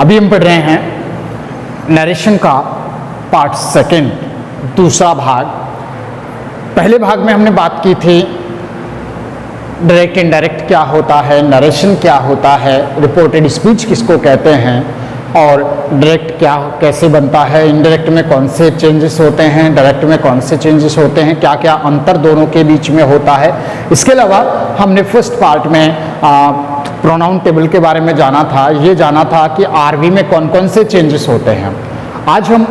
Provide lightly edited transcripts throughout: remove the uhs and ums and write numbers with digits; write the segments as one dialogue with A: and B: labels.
A: अभी हम पढ़ रहे हैं नरेशन का पार्ट सेकंड, दूसरा भाग। पहले भाग में हमने बात की थी डायरेक्ट इनडायरेक्ट क्या होता है, नरेशन क्या होता है, रिपोर्टेड स्पीच किसको कहते हैं, और डायरेक्ट क्या कैसे बनता है, इनडायरेक्ट में कौन से चेंजेस होते हैं, डायरेक्ट में कौन से चेंजेस होते हैं, क्या क्या अंतर दोनों के बीच में होता है। इसके अलावा हमने फर्स्ट पार्ट में प्रोनाउन टेबल के बारे में जाना था, ये जाना था कि आरवी में कौन कौन से चेंजेस होते हैं। आज हम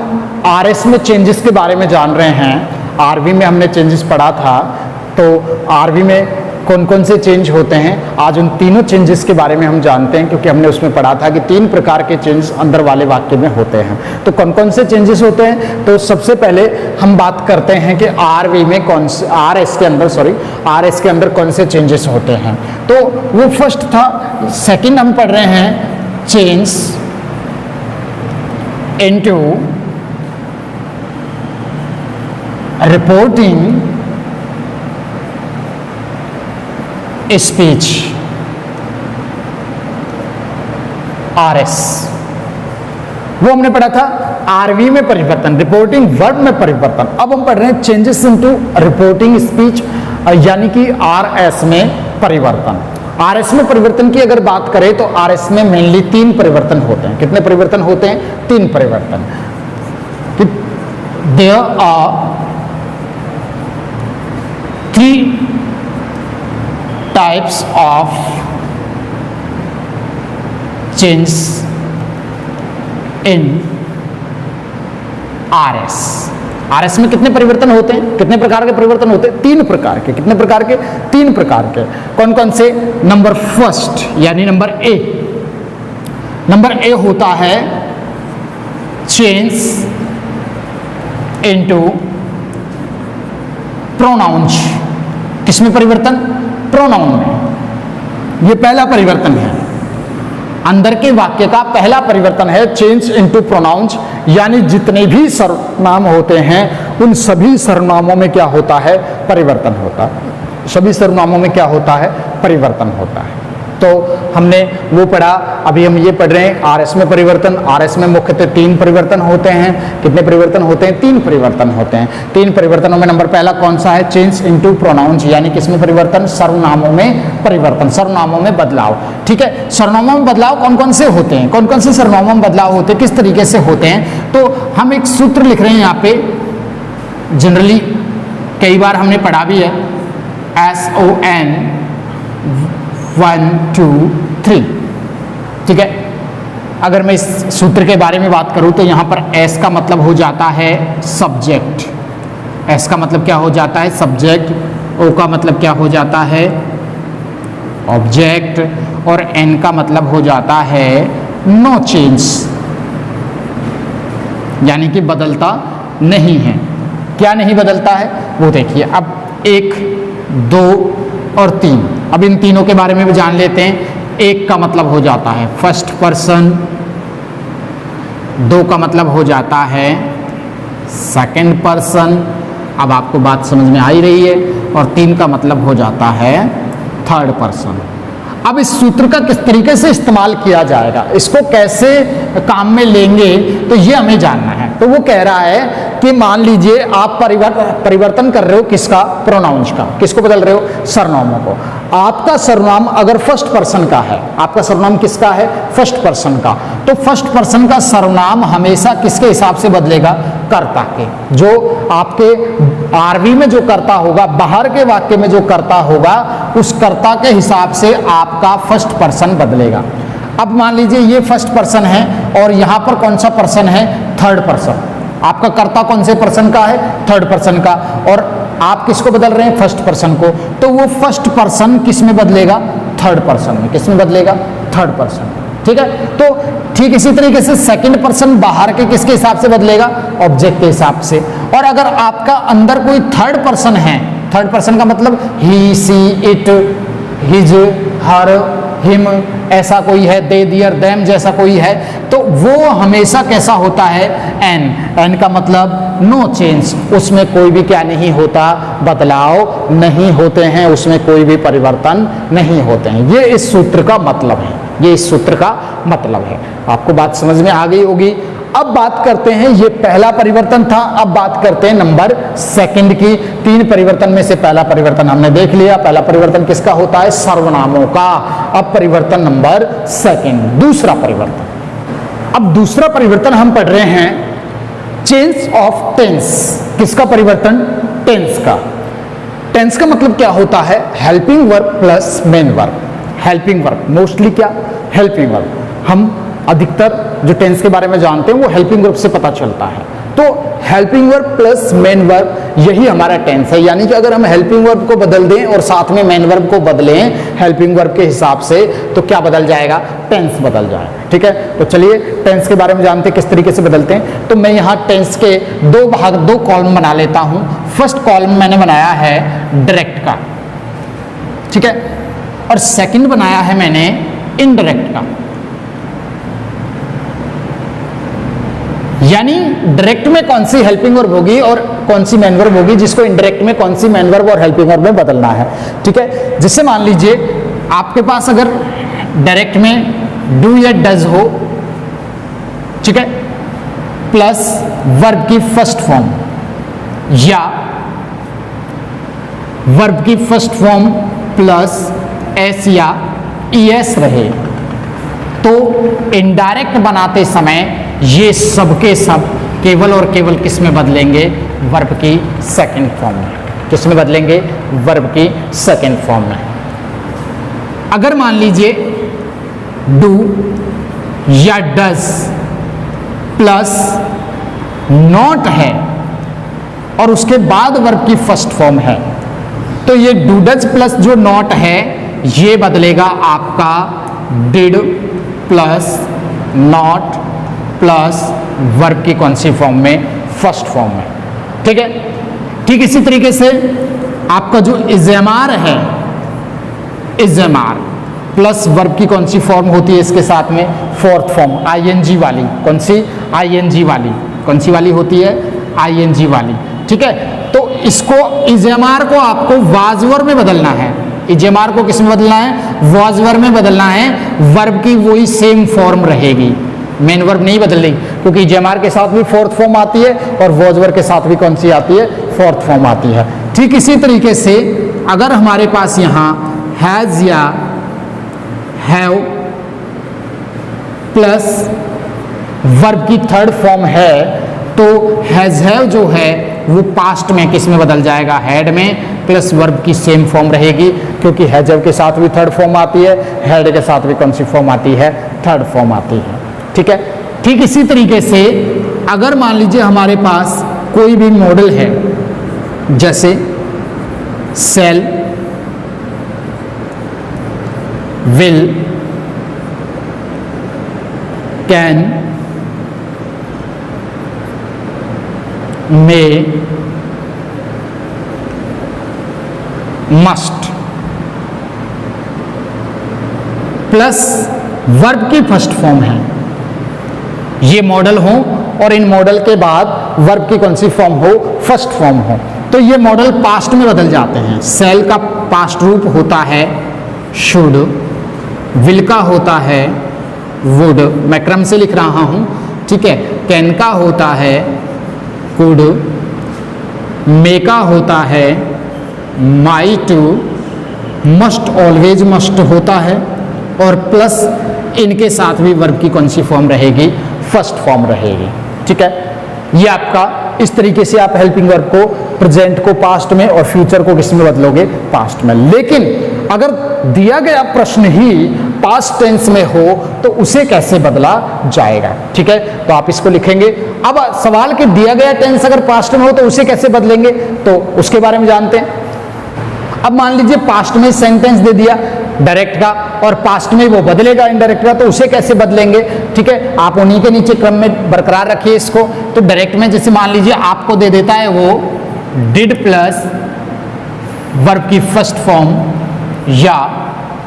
A: आरएस में चेंजेस के बारे में जान रहे हैं। आरवी में हमने चेंजेस पढ़ा था, तो आरवी में कौन कौन से चेंज होते हैं, आज उन तीनों चेंजेस के बारे में हम जानते हैं, क्योंकि हमने उसमें पढ़ा था कि 3 प्रकार के चेंजेस अंदर वाले वाक्य में होते हैं। तो कौन कौन से चेंजेस होते हैं, तो सबसे पहले हम बात करते हैं कि आरवी में कौन से, आरएस के अंदर कौन से चेंजेस होते हैं। तो वो फर्स्ट था। सेकंड हम पढ़ रहे हैं change into reporting speech, RS. वो हमने पढ़ा था आरवी में परिवर्तन, रिपोर्टिंग वर्ब में परिवर्तन। अब हम पढ़ रहे हैं चेंजेस इनटू रिपोर्टिंग स्पीच, यानी कि आरएस में परिवर्तन। आरएस में परिवर्तन की अगर बात करें तो आरएस में मेनली 3 परिवर्तन होते हैं। कितने परिवर्तन होते हैं? 3 परिवर्तन। There are 3 types of change in RS। RS में कितने परिवर्तन होते हैं? कितने प्रकार के परिवर्तन होते हैं? 3 प्रकार के। कितने प्रकार के? 3 प्रकार के। कौन कौन से? नंबर फर्स्ट यानी नंबर ए। नंबर ए होता है चेंज इनटू प्रोनाउंस। किसमें परिवर्तन? प्रोनाउन में। ये पहला परिवर्तन है, अंदर के वाक्य का पहला परिवर्तन है चेंज इनटू प्रोनाउंस, यानी जितने भी सर्वनाम होते हैं उन सभी सर्वनामों में क्या होता है? परिवर्तन होता है। सभी सर्वनामों में क्या होता है? परिवर्तन होता है। तो हमने वो पढ़ा। अभी हम ये पढ़ रहे हैं आरएस में परिवर्तन। आरएस में मुख्यतः 3 परिवर्तन होते हैं। कितने परिवर्तन होते हैं? 3 परिवर्तन होते हैं। 3 परिवर्तनों में नंबर पहला कौन सा है? चेंज इनटू प्रोनाउंस, यानी किसमें परिवर्तन? सर्वनामों में परिवर्तन, सर्वनामों में बदलाव। ठीक है, सर्वनामों में बदलाव कौन कौन से होते हैं? कौन कौन से सर्वनामों में बदलाव होते हैं, किस तरीके से होते हैं? तो हम एक सूत्र लिख रहे हैं यहाँ पे, जनरली कई बार हमने पढ़ा भी है, SON 1 2 3। ठीक है, अगर मैं इस सूत्र के बारे में बात करूं तो यहां पर एस का मतलब हो जाता है सब्जेक्ट। एस का मतलब क्या हो जाता है? सब्जेक्ट। ओ का मतलब क्या हो जाता है? ऑब्जेक्ट। और एन का मतलब हो जाता है नो चेंज, यानी कि बदलता नहीं है। क्या नहीं बदलता है वो देखिए। अब 1 2 और 3, अब इन तीनों के बारे में भी जान लेते हैं। 1 का मतलब हो जाता है फर्स्ट पर्सन, 2 का मतलब हो जाता है सेकंड पर्सन, अब आपको बात समझ में आ ही रही है, और 3 का मतलब हो जाता है थर्ड पर्सन। अब इस सूत्र का किस तरीके से इस्तेमाल किया जाएगा, इसको कैसे काम में लेंगे, तो ये हमें जानना है। तो वो कह रहा है कि मान लीजिए आप परिवर्तन कर रहे हो किसका? प्रोनाउंस का। किसको बदल रहे हो? सर्वनामों को। आपका सर्वनाम अगर फर्स्ट पर्सन का है, आपका सर्वनाम किसका है? फर्स्ट पर्सन का। तो फर्स्ट पर्सन का सर्वनाम हमेशा किसके हिसाब से बदलेगा? कर्ता के। जो आपके आरवी में जो कर्ता होगा, बाहर के वाक्य में जो कर्ता होगा, उस कर्ता के हिसाब से आपका फर्स्ट पर्सन बदलेगा। अब मान लीजिए ये फर्स्ट पर्सन है और यहां पर कौन सा पर्सन है? Third person. आपका कर्ता कौन से पर्सन का है? थर्ड पर्सन का। और आप किसको बदल रहे हैं? फर्स्ट पर्सन को। तो वो फर्स्ट पर्सन किस में बदलेगा? थर्ड पर्सन में। किस में बदलेगा? Third person. ठीक है, तो ठीक इसी तरीके से सेकंड पर्सन बाहर के किसके हिसाब से बदलेगा? ऑब्जेक्ट के हिसाब से। और अगर आपका अंदर कोई थर्ड पर्सन है, थर्ड पर्सन का मतलब he she it his her him ऐसा कोई है, दे दियर देम जैसा कोई है, तो वो हमेशा कैसा होता है? एन। एन का मतलब नो चेंज, उसमें कोई भी क्या नहीं होता? बदलाव नहीं होते हैं, उसमें कोई भी परिवर्तन नहीं होते हैं। ये इस सूत्र का मतलब है। ये इस सूत्र का मतलब है। आपको बात समझ में आ गई होगी। अब बात करते हैं, ये पहला परिवर्तन था, अब बात करते हैं नंबर सेकंड की। 3 परिवर्तन में से पहला परिवर्तन हमने देख लिया। पहला परिवर्तन किसका होता है? सर्वनामों का। अब परिवर्तन नंबर सेकंड, दूसरा परिवर्तन। अब दूसरा परिवर्तन हम पढ़ रहे हैं चेंज ऑफ टेंस। किसका परिवर्तन? टेंस का। टेंस का मतलब क्या होता है? Helping verb plus main verb. Helping verb mostly क्या? Helping verb. हम अधिकतर जो टेंस के बारे में जानते हैं वो हेल्पिंग वर्ब से पता चलता है। तो helping verb plus main verb यही हमारा टेंस है। यानी कि अगर हम हेल्पिंग वर्ब को बदल दें और साथ में मेन वर्ब को बदलें हेल्पिंग वर्ब के हिसाब से, तो क्या बदल जाएगा? टेंस बदल जाएगा। ठीक है, तो चलिए टेंस के बारे में जानते हैं किस तरीके से बदलते हैं। तो मैं यहाँ टेंस के 2 भाग 2 कॉलम बना लेता हूँ। फर्स्ट कॉलम मैंने बनाया है डायरेक्ट का, ठीक है, और सेकंड बनाया है मैंने इनडायरेक्ट का। यानी डायरेक्ट में कौन सी हेल्पिंग वर्ब होगी और कौन सी मेन वर्ब होगी, जिसको इनडायरेक्ट में कौन सी मेन वर्ब और हेल्पिंग वर्ब में बदलना है। ठीक है, जैसे मान लीजिए आपके पास अगर डायरेक्ट में डू या डज हो, ठीक है, प्लस वर्ब की फर्स्ट फॉर्म या वर्ब की फर्स्ट फॉर्म प्लस एस या ईएस रहे, तो इनडायरेक्ट बनाते समय ये सब के सब केवल और केवल किस में बदलेंगे? वर्ब की सेकंड फॉर्म में। किस में बदलेंगे? वर्ब की सेकंड फॉर्म में। अगर मान लीजिए डू या डज प्लस नॉट है और उसके बाद वर्ब की फर्स्ट फॉर्म है, तो ये डू डज प्लस जो नॉट है ये बदलेगा आपका did plus not plus verb की कौन सी फॉर्म में? फर्स्ट फॉर्म में। ठीक है, ठीक इसी तरीके से आपका जो इज़मार है, इज़मार प्लस वर्ब की कौन सी फॉर्म होती है इसके साथ में? फोर्थ फॉर्म, आईएनजी वाली। कौन सी? आईएनजी वाली। कौन सी वाली होती है? आईएनजी वाली। ठीक है, तो इसको इज़मार को आपको वाजवर में बदलना है। इज़मार को किस में बदलना है? वाजवर में बदलना है। वर्ब की वही सेम फॉर्म रहेगी, मेन वर्ब नहीं बदलेगी, क्योंकि जेमार के साथ भी फोर्थ फॉर्म आती है और वॉजवर के साथ भी कौन सी आती है? फोर्थ फॉर्म आती है। ठीक इसी तरीके से अगर हमारे पास यहाँ हैज या हैव प्लस वर्ब की थर्ड फॉर्म है, तो हैज हैव जो है वो पास्ट में किस में बदल जाएगा? हैड में, प्लस वर्ब की सेम फॉर्म रहेगी, क्योंकि हैज हैव के साथ भी थर्ड फॉर्म आती है, हैड के साथ भी कौन सी फॉर्म आती है? थर्ड फॉर्म आती है। ठीक है, ठीक इसी तरीके से अगर मान लीजिए हमारे पास कोई भी मॉडल है, जैसे shall, will, can, may, must, plus verb की फर्स्ट फॉर्म है, ये मॉडल हो और इन मॉडल के बाद वर्ब की कौन सी फॉर्म हो? फर्स्ट फॉर्म हो, तो ये मॉडल पास्ट में बदल जाते हैं। सेल का पास्ट रूप होता है शुड, विल का होता है वुड, मैं क्रम से लिख रहा हूं, ठीक है, कैन का होता है कुड, मे का होता है माइट, मस्ट ऑलवेज मस्ट होता है, और प्लस इनके साथ भी वर्ब की कौन सी फॉर्म रहेगी? फर्स्ट फॉर्म रहेगी। ठीक है, ये आपका इस तरीके से आप हेल्पिंग वर्ब को प्रेजेंट को पास्ट में और फ्यूचर को किस में बदलोगे? पास्ट में। लेकिन अगर दिया गया प्रश्न ही पास्ट टेंस में हो तो उसे कैसे बदला जाएगा? ठीक है, तो आप इसको लिखेंगे। अब सवाल कि दिया गया टेंस अगर पास्ट में हो तो उसे कैसे बदलेंगे, तो उसके बारे में जानते हैं। अब मान लीजिए पास्ट में सेंटेंस दे दिया डायरेक्ट का और पास्ट में वो बदलेगा इनडायरेक्ट का, तो उसे कैसे बदलेंगे? ठीक है, आप उन्हीं के नीचे क्रम में बरकरार रखिए इसको। तो डायरेक्ट में जैसे मान लीजिए आपको दे देता है वो डिड प्लस वर्ब की फर्स्ट फॉर्म या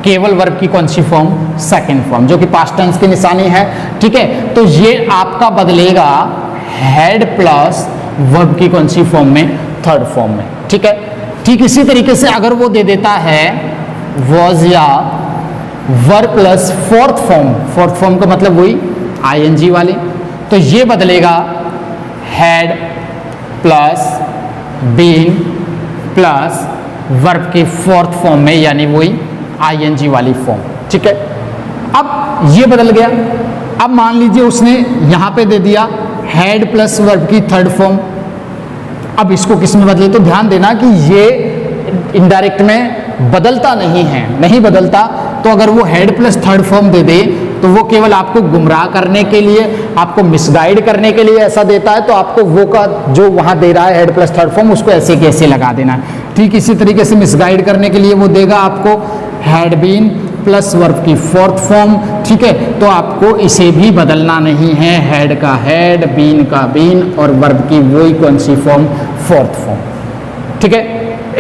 A: केवल वर्ब की कौन सी फॉर्म? सेकंड फॉर्म, जो कि पास्ट टेंस की निशानी है। ठीक है, तो ये आपका बदलेगा हैड प्लस वर्ब की कौन सी फॉर्म में? थर्ड फॉर्म में। ठीक है, ठीक इसी तरीके से अगर वो दे देता है वॉज या वर्ब प्लस फोर्थ फॉर्म का मतलब वही आईएनजी वाले, तो ये बदलेगा had plus been plus verb की फोर्थ फॉर्म में, यानी वही आईएनजी वाली फॉर्म। ठीक है, अब ये बदल गया। अब मान लीजिए उसने यहां पे दे दिया हैड प्लस वर्ब की थर्ड फॉर्म, अब इसको किस में बदले, तो ध्यान देना कि ये इनडायरेक्ट में बदलता नहीं बदलता। तो अगर वो हेड प्लस थर्ड फॉर्म दे दे तो वो केवल आपको गुमराह करने के लिए, आपको मिसगाइड करने के लिए ऐसा देता है, तो आपको वो का जो वहां दे रहा है हेड प्लस थर्ड फॉर्म उसको ऐसे कैसे लगा देना है। ठीक इसी तरीके से मिसगाइड करने के लिए वो देगा आपको हैड बीन प्लस वर्ब की फोर्थ फॉर्म। ठीक है, तो आपको इसे भी बदलना नहीं है, हेड का हेड, बीन का बीन और वर्ब की वही कौन सी फॉर्म, फोर्थ फॉर्म। ठीक है,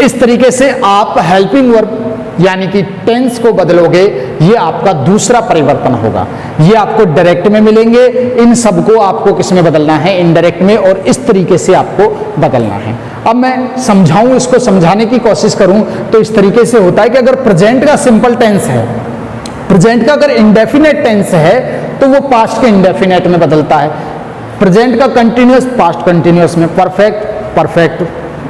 A: इस तरीके से आप हेल्पिंग वर्ब यानी कि टेंस को बदलोगे, ये आपका दूसरा परिवर्तन होगा। ये आपको डायरेक्ट में मिलेंगे, इन सबको आपको किस में बदलना है, इनडायरेक्ट में, और इस तरीके से आपको बदलना है। अब मैं समझाऊं, इसको समझाने की कोशिश करूं तो इस तरीके से होता है कि अगर प्रेजेंट का सिंपल टेंस है, प्रेजेंट का अगर इंडेफिनेट टेंस है तो वो पास्ट के इंडेफिनेट में बदलता है। प्रेजेंट का कंटिन्यूअस पास्ट कंटिन्यूअस में, परफेक्ट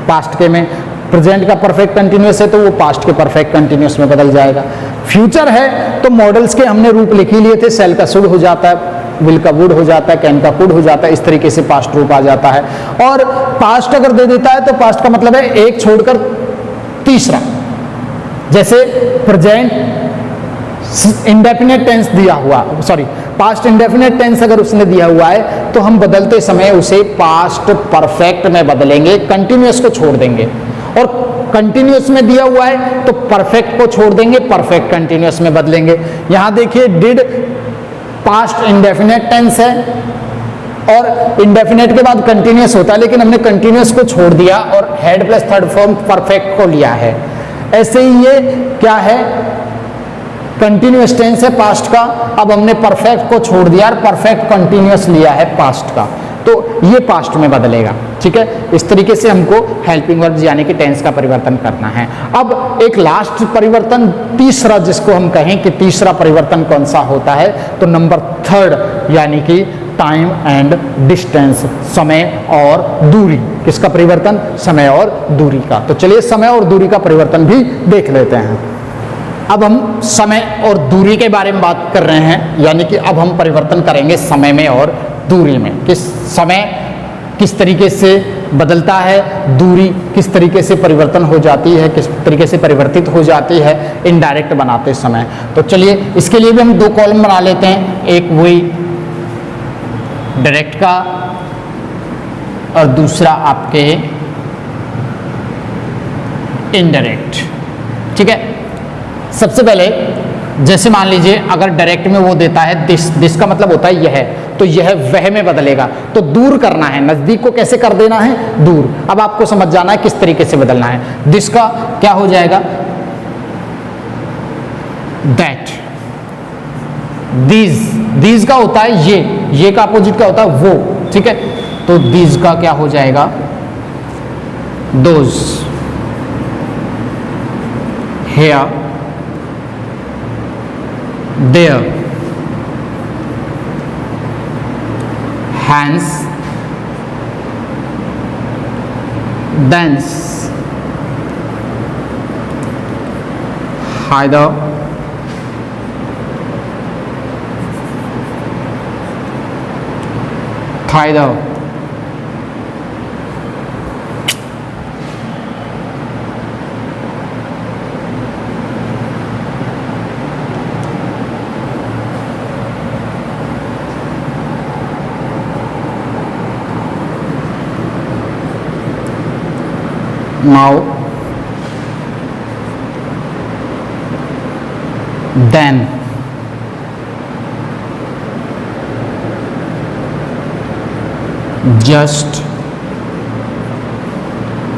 A: पास्ट के में, प्रेजेंट का परफेक्ट कंटिन्यूअस है तो वो पास्ट के परफेक्ट कंटिन्यूअस में बदल जाएगा। फ्यूचर है तो मॉडल्स के हमने रूप लिख ही लिए थे, सेल का शुड हो जाता है, विल का वुड हो जाता है, कैन का कुड हो जाता है, इस तरीके से पास्ट रूप आ जाता है। और पास्ट अगर दे देता है तो पास्ट का मतलब है एक छोड़कर तीसरा, जैसे प्रेजेंट इंडेफिनेट टेंस दिया हुआ, पास्ट इंडेफिनेट टेंस अगर उसने दिया हुआ है तो हम बदलते समय उसे पास्ट परफेक्ट में बदलेंगे, कंटिन्यूअस को छोड़ देंगे। और कंटिन्यूअस में दिया हुआ है तो परफेक्ट को छोड़ देंगे, परफेक्ट कंटिन्यूअस में बदलेंगे। यहां देखिए डिड पास्ट इंडेफिनेट टेंस है और इंडेफिनेट के बाद कंटिन्यूअस होता है, लेकिन हमने कंटिन्यूअस को छोड़ दिया और head plus third form perfect को लिया है। ऐसे ही ये क्या है, कंटिन्यूअस टेंस है पास्ट का, अब हमने परफेक्ट को छोड़ दिया और परफेक्ट कंटिन्यूअस लिया है पास्ट का, तो ये पास्ट में बदलेगा। ठीक है, इस तरीके से हमको हेल्पिंग वर्ब यानी कि टेंस का परिवर्तन करना है। अब एक लास्ट परिवर्तन, तीसरा, जिसको हम कहें कि तीसरा परिवर्तन कौन सा होता है, तो नंबर थर्ड यानी कि टाइम एंड डिस्टेंस, समय और दूरी। किसका परिवर्तन, समय और दूरी का। तो चलिए समय और दूरी का परिवर्तन भी देख लेते हैं। अब हम समय और दूरी के बारे में बात कर रहे हैं, यानी कि अब हम परिवर्तन करेंगे समय में और दूरी में। किस समय किस तरीके से बदलता है, दूरी किस तरीके से परिवर्तन हो जाती है, किस तरीके से परिवर्तित हो जाती है इनडायरेक्ट बनाते समय। तो चलिए इसके लिए भी हम दो कॉलम बना लेते हैं, एक वही डायरेक्ट का और दूसरा आपके इनडायरेक्ट। ठीक है, सबसे पहले जैसे मान लीजिए अगर डायरेक्ट में वो देता है दिस का मतलब होता है यह, तो यह वह में बदलेगा, तो दूर करना है, नजदीक को कैसे कर देना है, दूर। अब आपको समझ जाना है किस तरीके से बदलना है। दिस का क्या हो जाएगा, दैट। दीज का होता है ये का अपोजिट क्या होता है, वो। ठीक है, तो दीज का क्या हो जाएगा, those. Here, there, hence, thence, either, thither, now, then, just,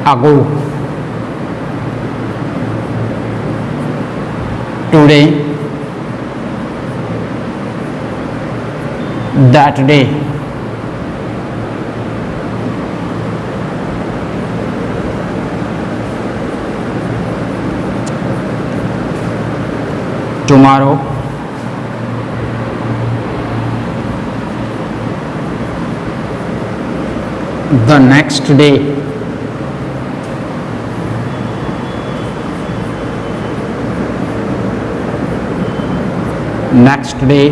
A: ago, today, that day, tomorrow, tomorrow, the next day, next day,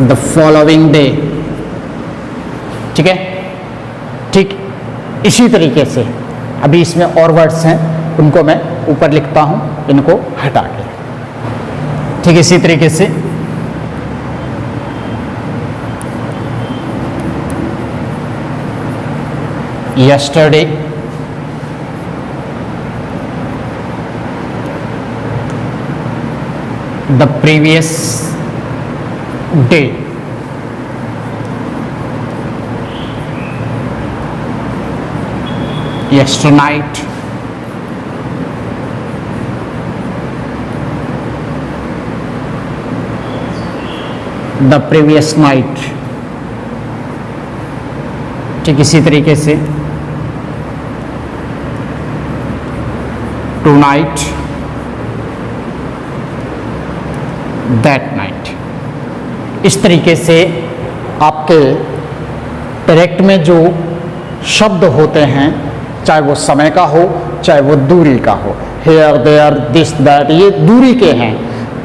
A: the following day। ठीक है, ठीक इसी तरीके से अभी इसमें और वर्ड्स हैं, उनको मैं ऊपर लिखता हूं, इनको हटा के। ठीक इसी तरीके से yesterday, the previous day, yesternight, the previous night। ठीक इसी तरीके से tonight, that night। इस तरीके से आपके डायरेक्ट में जो शब्द होते हैं, चाहे वो समय का हो चाहे वो दूरी का हो, हेयर देयर दिस दैट, ये दूरी के हैं।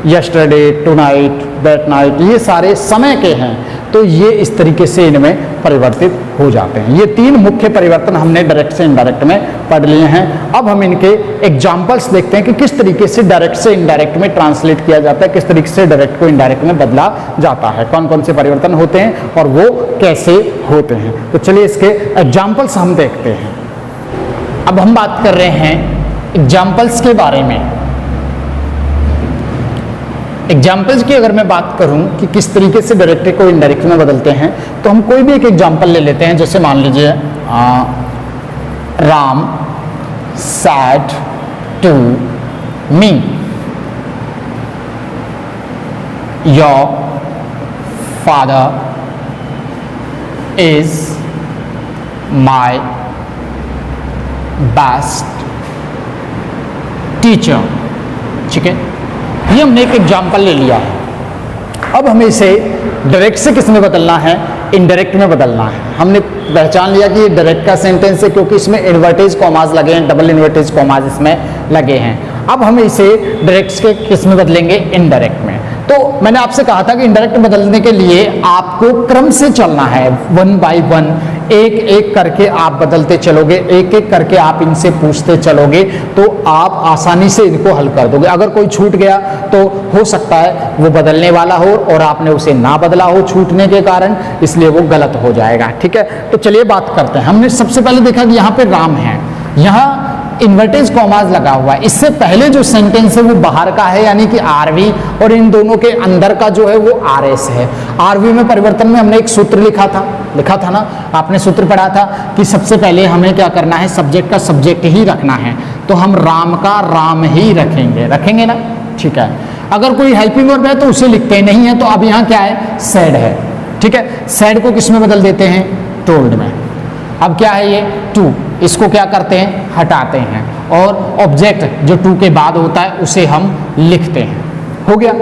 A: यस्टरडे, टुनाइट, दैट नाइट, ये सारे समय के हैं। तो ये इस तरीके से इनमें परिवर्तित हो जाते हैं। ये तीन मुख्य परिवर्तन हमने डायरेक्ट से इनडायरेक्ट में पढ़ लिए हैं। अब हम इनके एग्जाम्पल्स देखते हैं कि किस तरीके से डायरेक्ट से इनडायरेक्ट में ट्रांसलेट किया जाता है, किस तरीके से डायरेक्ट को इनडायरेक्ट में बदला जाता है, कौन कौन से परिवर्तन होते हैं और वो कैसे होते हैं। तो चलिए इसके एग्जाम्पल्स हम देखते हैं। अब हम बात कर रहे हैं एग्जाम्पल्स के बारे में। एग्जाम्पल्स की अगर मैं बात करूं कि किस तरीके से डायरेक्ट को इनडायरेक्ट में बदलते हैं, तो हम कोई भी एक एग्जाम्पल ले लेते हैं। जैसे मान लीजिए Ram said to me, your father is my best teacher. ठीक है, ये हमने एक एग्जाम्पल ले लिया है। अब हमें इसे डायरेक्ट से किस में बदलना है, इनडायरेक्ट में बदलना है। हमने पहचान लिया कि ये डायरेक्ट का सेंटेंस है क्योंकि इसमें इन्वर्टेज कॉमास लगे हैं, डबल इन्वर्टेज कॉमास इसमें लगे हैं। अब हम इसे डायरेक्ट के किस में बदलेंगे, इनडायरेक्ट में। तो मैंने आपसे कहा था कि इनडायरेक्ट बदलने के लिए आपको क्रम से चलना है, 1 बाय 1, एक एक करके आप बदलते चलोगे, एक एक करके आप इनसे पूछते चलोगे, तो आप आसानी से इनको हल कर दोगे। अगर कोई छूट गया तो हो सकता है वो बदलने वाला हो और आपने उसे ना बदला हो छूटने के कारण, इसलिए वो गलत हो जाएगा। ठीक है, तो चलिए बात करते हैं। हमने सबसे पहले देखा कि यहाँ पे राम है, यहाँ इन्वर्टेज कॉमास लगा हुआ है। इससे पहले जो सेंटेंस है वो बाहर का है, यानी कि आरवी, और इन दोनों के अंदर का जो है वो आरएस है। आरवी में परिवर्तन में हमने एक सूत्र लिखा था ना, आपने सूत्र पढ़ा था कि सबसे पहले हमें क्या करना है, सब्जेक्ट का सब्जेक्ट ही रखना है। तो हम राम का राम ही रखेंगे ना। ठीक है, अगर कोई हेल्पिंग वर्ब है तो उसे लिखते नहीं है। तो अब यहाँ क्या है, सैड है। ठीक है, सैड को किस में बदल देते हैं, टोल्ड में। अब क्या है ये, टू, इसको क्या करते हैं, हटाते हैं, और ऑब्जेक्ट जो टू के बाद होता है उसे हम लिखते हैं। हो गया।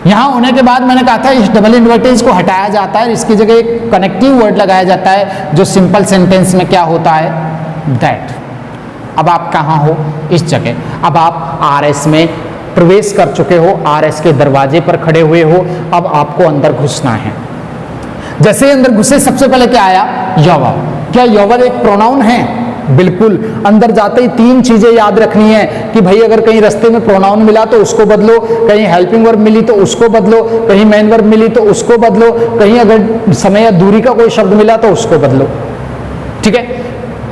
A: यहाँ होने के बाद मैंने कहा था इस डबल इन्वर्टेज को हटाया जाता है, इसकी जगह एक कनेक्टिव वर्ड लगाया जाता है जो सिंपल सेंटेंस में क्या होता है, दैट। अब आप कहाँ हो, इस जगह। अब आप आरएस में प्रवेश कर चुके हो, आरएस के दरवाजे पर खड़े हुए हो। अब आपको अंदर घुसना है। जैसे अंदर घुसे सबसे पहले क्या आया, योवर। क्या योवर एक प्रोनाउन है? बिल्कुल। अंदर जाते ही तीन चीजें याद रखनी है कि भाई अगर कहीं रास्ते में प्रोनाउन मिला तो उसको बदलो, कहीं हेल्पिंग वर्ब मिली तो उसको बदलो, कहीं मेन वर्ब मिली तो उसको बदलो, कहीं अगर समय या दूरी का कोई शब्द मिला तो उसको बदलो। ठीक है,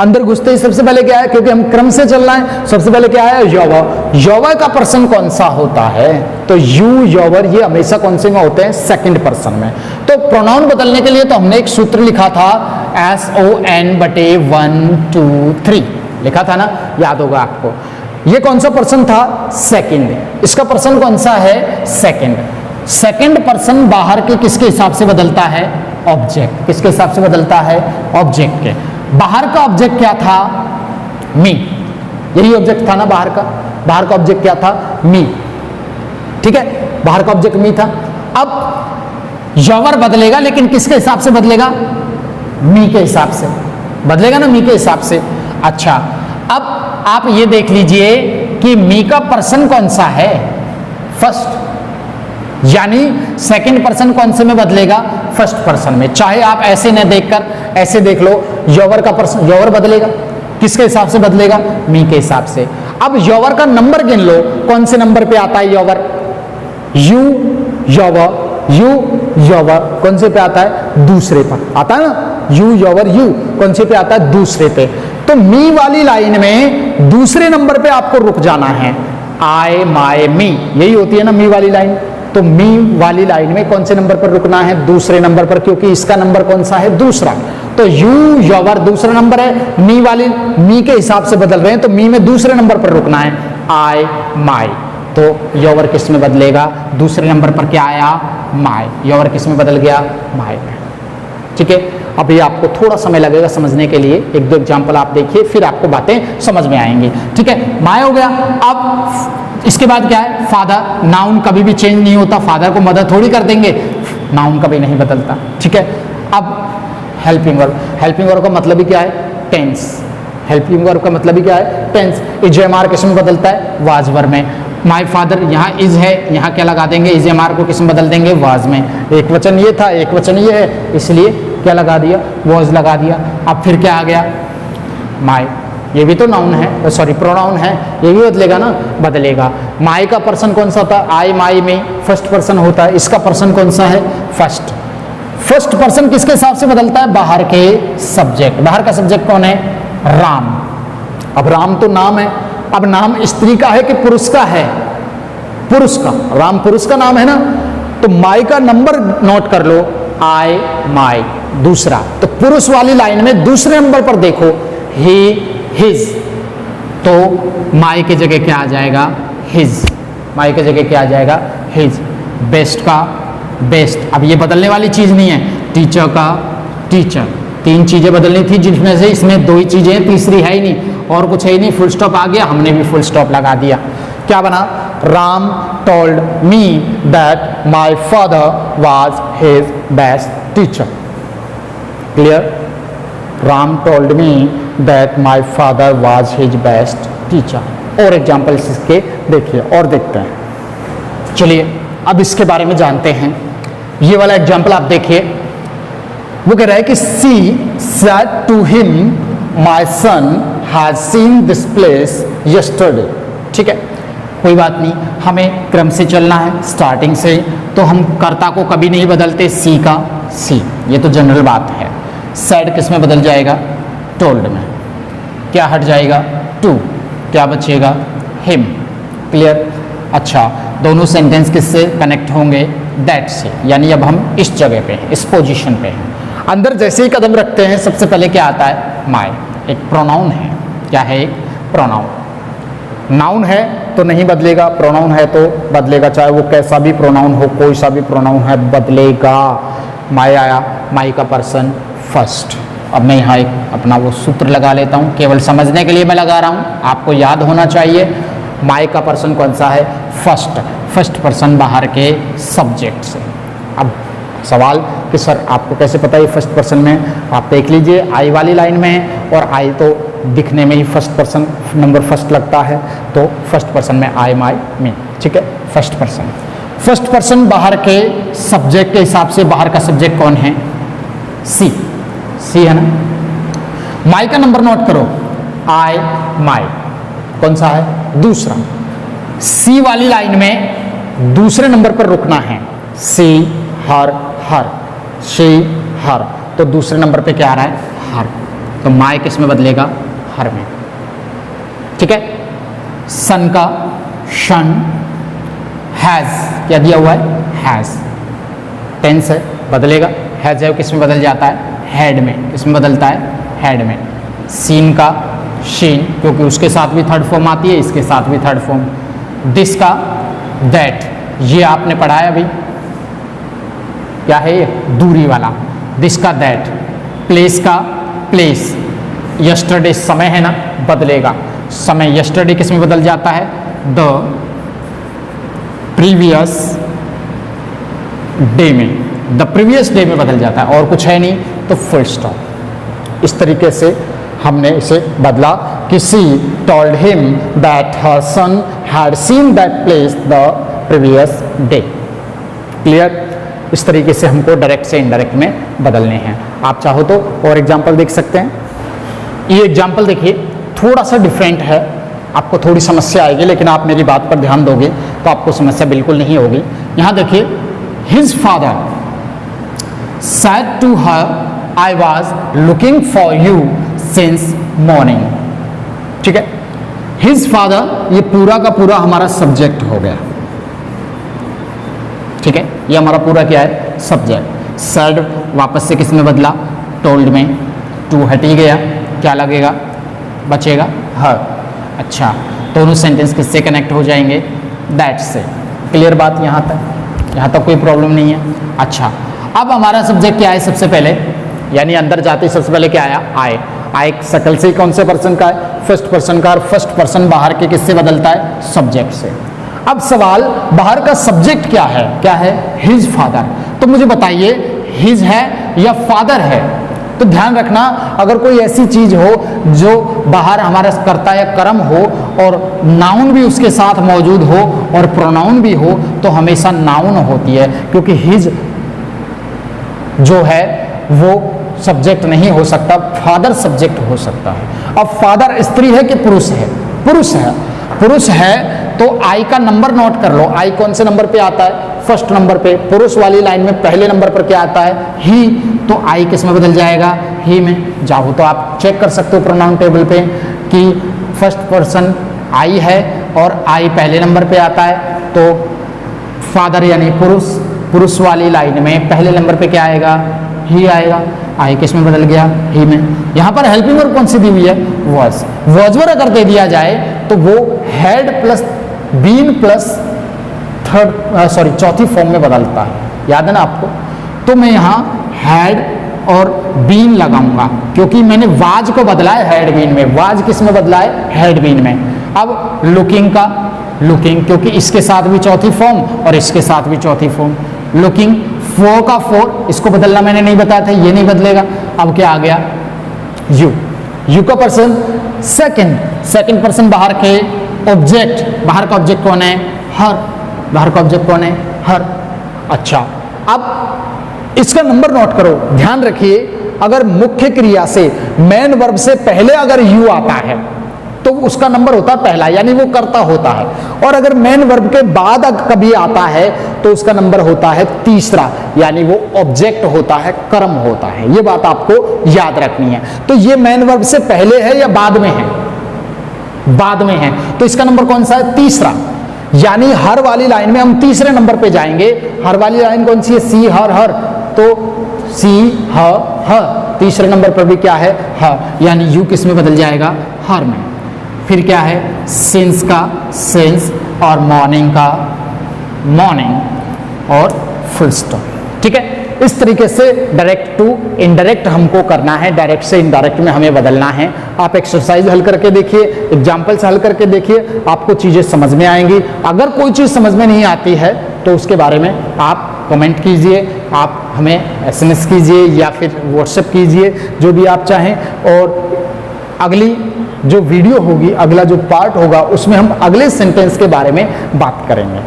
A: अंदर घुसते ही सबसे पहले क्या है, क्योंकि हम क्रम से चलना है, सबसे पहले क्या है, योवर। योवर का पर्सन कौन सा होता है, तो यू, योवर, ये हमेशा कौन से में होते हैं, सेकंड पर्सन में। तो प्रोनाउन बदलने के लिए तो हमने एक सूत्र लिखा था, SON/1 2 3 लिखा था ना, याद होगा आपको। ये कौन सा पर्सन था, सेकंड। इसका पर्सन कौन सा है, सेकंड। सेकंड पर्सन बाहर के किसके हिसाब से बदलता है, ऑब्जेक्ट। किसके हिसाब से बदलता है, ऑब्जेक्ट के। बाहर का ऑब्जेक्ट क्या था, मी। यही ऑब्जेक्ट था ना बाहर का। बाहर का ऑब्जेक्ट क्या था? मी। ठीक है, बाहर का ऑब्जेक्ट मी था। अब योवर बदलेगा, लेकिन किसके हिसाब से बदलेगा? मी के हिसाब से बदलेगा ना, मी के हिसाब से। अच्छा, अब आप ये देख लीजिए कि मी का पर्सन कौन सा है? फर्स्ट, यानी सेकंड पर्सन कौन से में बदलेगा? फर्स्ट पर्सन में। चाहे आप ऐसे न देखकर ऐसे देख लो, योवर का पर्सन, योवर बदलेगा किसके हिसाब से बदलेगा? मी के हिसाब से। अब योवर का नंबर गिन लो, कौन से नंबर पे आता है योवर? यू योवर, यू योवर कौन से पे आता है? दूसरे पर आता है ना। यू योवर, यू कौन से पे आता है? दूसरे पे। तो मी वाली लाइन में दूसरे नंबर पे आपको रुक जाना है। आई माई मी, यही होती है ना मी वाली लाइन। तो मी वाली लाइन में कौन से नंबर पर रुकना है? दूसरे नंबर पर, क्योंकि इसका नंबर कौन सा है? दूसरा। तो यू योवर दूसरा नंबर है, मी वाली मी के हिसाब से बदल रहे हैं, तो मी में दूसरे नंबर पर रुकना है। आई माई, तो योवर किस में बदलेगा? दूसरे नंबर पर क्या आया? माई। योवर किस में बदल गया? माई में। ठीक है, अभी आपको थोड़ा समय लगेगा समझने के लिए, एक दो एग्जाम्पल आप देखिए, फिर आपको बातें समझ में आएंगी। ठीक है, माई हो गया। अब इसके बाद क्या है? फादर। नाउन कभी भी चेंज नहीं होता, फादर को मदर थोड़ी कर देंगे, नाउन कभी नहीं बदलता। ठीक है, अब हेल्पिंग वर्ब। हेल्पिंग वर्ब का मतलब ही क्या है? टेंस। हेल्पिंग वर्ब का मतलब ही क्या है? टेंस। इज-एम-आर किस में बदलता है? वाज वर्ब में। माई फादर, यहाँ इज है, यहाँ क्या लगा देंगे? इज-एम-आर को किस में बदल देंगे? वाज में। एक वचन ये था, एक वचन ये है, इसलिए क्या लगा दिया? वाज लगा दिया। अब फिर क्या आ गया? माई। ये भी तो नाउन है, सॉरी प्रोनाउन है, ये भी बदलेगा ना? बदलेगा। माई का पर्सन कौन सा होता है? आई माई में फर्स्ट पर्सन होता है, इसका पर्सन कौन सा है? फर्स्ट। फर्स्ट पर्सन किसके हिसाब से बदलता है? बाहर के सब्जेक्ट। बाहर का सब्जेक्ट कौन है? राम। अब राम तो नाम है, अब नाम स्त्री का है कि पुरुष का है? पुरुष का। राम पुरुष का नाम है ना, तो माई का नंबर नोट कर लो, आई माई दूसरा। तो पुरुष वाली लाइन में दूसरे नंबर पर देखो, ही हिज, तो माई की जगह क्या आ जाएगा? हिज। माई की जगह क्या आ जाएगा? हिज। बेस्ट का बेस्ट। अब ये बदलने वाली चीज नहीं है। टीचर का टीचर। तीन चीजें बदलनी थी, जिसमें से इसमें दो ही चीजें हैं, तीसरी है ही नहीं, और कुछ है ही नहीं। फुल स्टॉप आ गया, हमने भी फुल स्टॉप लगा दिया। क्या बना? Ram told me that my father was his best teacher. Clear? Ram told me that my father was his best teacher. और एग्जाम्पल्स इसके देखिए और देखते हैं। चलिए अब इसके बारे में जानते हैं। ये वाला एग्जाम्पल आप देखिए, वो कह रहा है कि she said to him my son has seen this place yesterday. ठीक है, कोई बात नहीं, हमें क्रम से चलना है, स्टार्टिंग से। तो हम कर्ता को कभी नहीं बदलते, सी का सी, ये तो जनरल बात है। सेड किस में बदल जाएगा? टोल्ड में। क्या हट जाएगा? टू। क्या बचेगा? हिम। क्लियर? अच्छा, दोनों सेंटेंस किससे कनेक्ट होंगे? दैट से। यानी अब हम इस जगह पे हैं, इस पोजीशन पे हैं। अंदर जैसे ही कदम रखते हैं, सबसे पहले क्या आता है? माई। एक प्रोनाउन है। क्या है? एक प्रोनाउन। नाउन है तो नहीं बदलेगा, प्रोनाउन है तो बदलेगा, चाहे वो कैसा भी प्रोनाउन हो, कोई सा भी प्रोनाउन है बदलेगा। माई आया, माई का पर्सन फर्स्ट। अब मैं यहाँ एक अपना वो सूत्र लगा लेता हूँ, केवल समझने के लिए मैं लगा रहा हूँ, आपको याद होना चाहिए। माई का पर्सन कौन सा है? फर्स्ट। फर्स्ट पर्सन बाहर के सब्जेक्ट से। अब सवाल कि सर आपको कैसे पता है फर्स्ट पर्सन में? आप देख लीजिए, आई वाली लाइन में है, और आई तो दिखने में ही फर्स्ट पर्सन नंबर फर्स्ट लगता है, तो फर्स्ट पर्सन में आई माई मी। ठीक है, फर्स्ट पर्सन। फर्स्ट पर्सन बाहर के सब्जेक्ट के हिसाब से बाहर का सब्जेक्ट कौन है? सी। सी है ना। माई का नंबर नोट करो, आई माई कौन सा है? दूसरा। सी वाली लाइन में दूसरे नंबर पर रुकना है। सी हर हर, शी हर, तो दूसरे नंबर पे क्या आ रहा है? हर। तो माई किस में बदलेगा? हर में। ठीक है, सन का शन। हैज क्या दिया हुआ है? हैज। टेंस है, बदलेगा। हैज है किस में बदल जाता है? हेड में। किस में बदलता है? हेड में। सीन का शीन, क्योंकि उसके साथ भी थर्ड फॉर्म आती है, इसके साथ भी थर्ड फॉर्म। दिस का दैट, ये आपने पढ़ा है अभी, क्या है ये? दूरी वाला। दिस का दैट। प्लेस का प्लेस, यस्टरडे समय है ना, बदलेगा। समय यस्टरडे किस में बदल जाता है? द प्रीवियस डे में, द प्रीवियस डे में बदल जाता है और कुछ है नहीं तो फुल स्टॉप। इस तरीके से हमने इसे बदला कि she told him that her son had seen that place the previous day. Clear? इस तरीके से हमको डायरेक्ट से इनडायरेक्ट में बदलने हैं। आप चाहो तो और एग्जाम्पल देख सकते हैं। ये एग्जाम्पल देखिए, थोड़ा सा डिफरेंट है, आपको थोड़ी समस्या आएगी, लेकिन आप मेरी बात पर ध्यान दोगे तो आपको समस्या बिल्कुल नहीं होगी। यहाँ देखिए, his father said to her, I was looking for you since morning। ठीक है, हिज फादर ये पूरा का पूरा हमारा सब्जेक्ट हो गया। ठीक है, ये हमारा पूरा क्या है? सब्जेक्ट। सैड वापस से किस में बदला? टोल्ड में। टू हट ही गया, क्या लगेगा? बचेगा हर। अच्छा, दोनों सेंटेंस किससे कनेक्ट हो जाएंगे? दैट से। क्लियर बात यहाँ तक? यहाँ तक कोई प्रॉब्लम नहीं है। अच्छा, अब हमारा सब्जेक्ट क्या है? सबसे पहले यानी अंदर जाते ही सबसे पहले क्या आया? आए। आए शकल से कौन से पर्सन का है? फर्स्ट पर्सन का। और फर्स्ट पर्सन बाहर के किससे बदलता है? सब्जेक्ट से। अब सवाल, बाहर का सब्जेक्ट क्या है? क्या है? His father. तो मुझे बताइए, हिज है या फादर है? तो ध्यान रखना, अगर कोई ऐसी चीज हो जो बाहर हमारा कर्ता या कर्म हो और नाउन भी उसके साथ मौजूद हो और प्रोनाउन भी हो, तो हमेशा नाउन होती है, क्योंकि हिज जो है वो सब्जेक्ट नहीं हो सकता, फादर सब्जेक्ट हो सकता है। अब फादर स्त्री है कि पुरुष है? पुरुष है। पुरुष है तो आई का नंबर नोट कर लो। आई कौन से नंबर पे आता है? फर्स्ट नंबर पे। पुरुष वाली लाइन में पहले नंबर पर क्या आता है? ही। तो आई किस में बदल जाएगा? ही में। चाहो तो आप चेक कर सकते हो प्रोनाउन टेबल पे कि फर्स्ट पर्सन आई है और आई पहले नंबर पे आता है, तो फादर यानी पुरुष, पुरुष वाली लाइन में पहले नंबर पे क्या आएगा? ही आएगा। आई किस में बदल गया? ही में। यहाँ पर हेल्पिंग वर्ब कौन सी दी हुई है? वॉज। वॉज वर्ब अगर दे दिया जाए तो वो हैड प्लस बीन प्लस चौथी फॉर्म में बदलता है। याद है ना आपको? तो मैं यहाँ हैड और बीन लगाऊंगा, क्योंकि मैंने वाज को बदला है हैड बीन में। वाज किस में बदला है? हैड बीन में। अब लुकिंग का लुकिंग, क्योंकि इसके साथ भी चौथी फॉर्म और इसके साथ भी चौथी फॉर्म। लुकिंग, फोर का फोर, इसको बदलना मैंने नहीं बताया था, ये नहीं बदलेगा। अब क्या आ गया? यू। यू का पर्सन सेकंड, सेकंड पर्सन बाहर के ऑब्जेक्ट। बाहर का ऑब्जेक्ट कौन है? हर। बाहर का ऑब्जेक्ट कौन है? हर। अच्छा, अब इसका नंबर नोट करो। ध्यान रखिए, अगर मुख्य क्रिया से मेन वर्ब से पहले अगर यू आता है तो उसका नंबर होता है पहला, यानी वो कर्ता होता है। और अगर मेन वर्ब के बाद कभी आता है तो उसका नंबर होता है तीसरा, यानी वो ऑब्जेक्ट होता है, कर्म होता है। ये बात आपको याद रखनी है। तो ये मेन वर्ब से पहले है या बाद में है? बाद में है। तो इसका नंबर कौन सा है? तीसरा। यानी हर वाली लाइन में हम तीसरे नंबर पे जाएंगे। हर वाली लाइन कौन सी है? सी हर हर। तो सी ह। तीसरे नंबर पर भी क्या है? ह। यानी यू किस में बदल जाएगा? हर में। फिर क्या है? सिंस का सिंस और मॉर्निंग का मॉर्निंग और फुल स्टॉप। ठीक है, इस तरीके से डायरेक्ट टू इनडायरेक्ट हमको करना है, डायरेक्ट से इनडायरेक्ट में हमें बदलना है। आप एक्सरसाइज हल करके देखिए, एग्जाम्पल्स हल करके देखिए, आपको चीज़ें समझ में आएंगी। अगर कोई चीज़ समझ में नहीं आती है तो उसके बारे में आप कमेंट कीजिए, आप हमें SMS कीजिए या फिर व्हाट्सएप कीजिए, जो भी आप चाहें। और अगली जो वीडियो होगी, अगला जो पार्ट होगा, उसमें हम अगले सेंटेंस के बारे में बात करेंगे।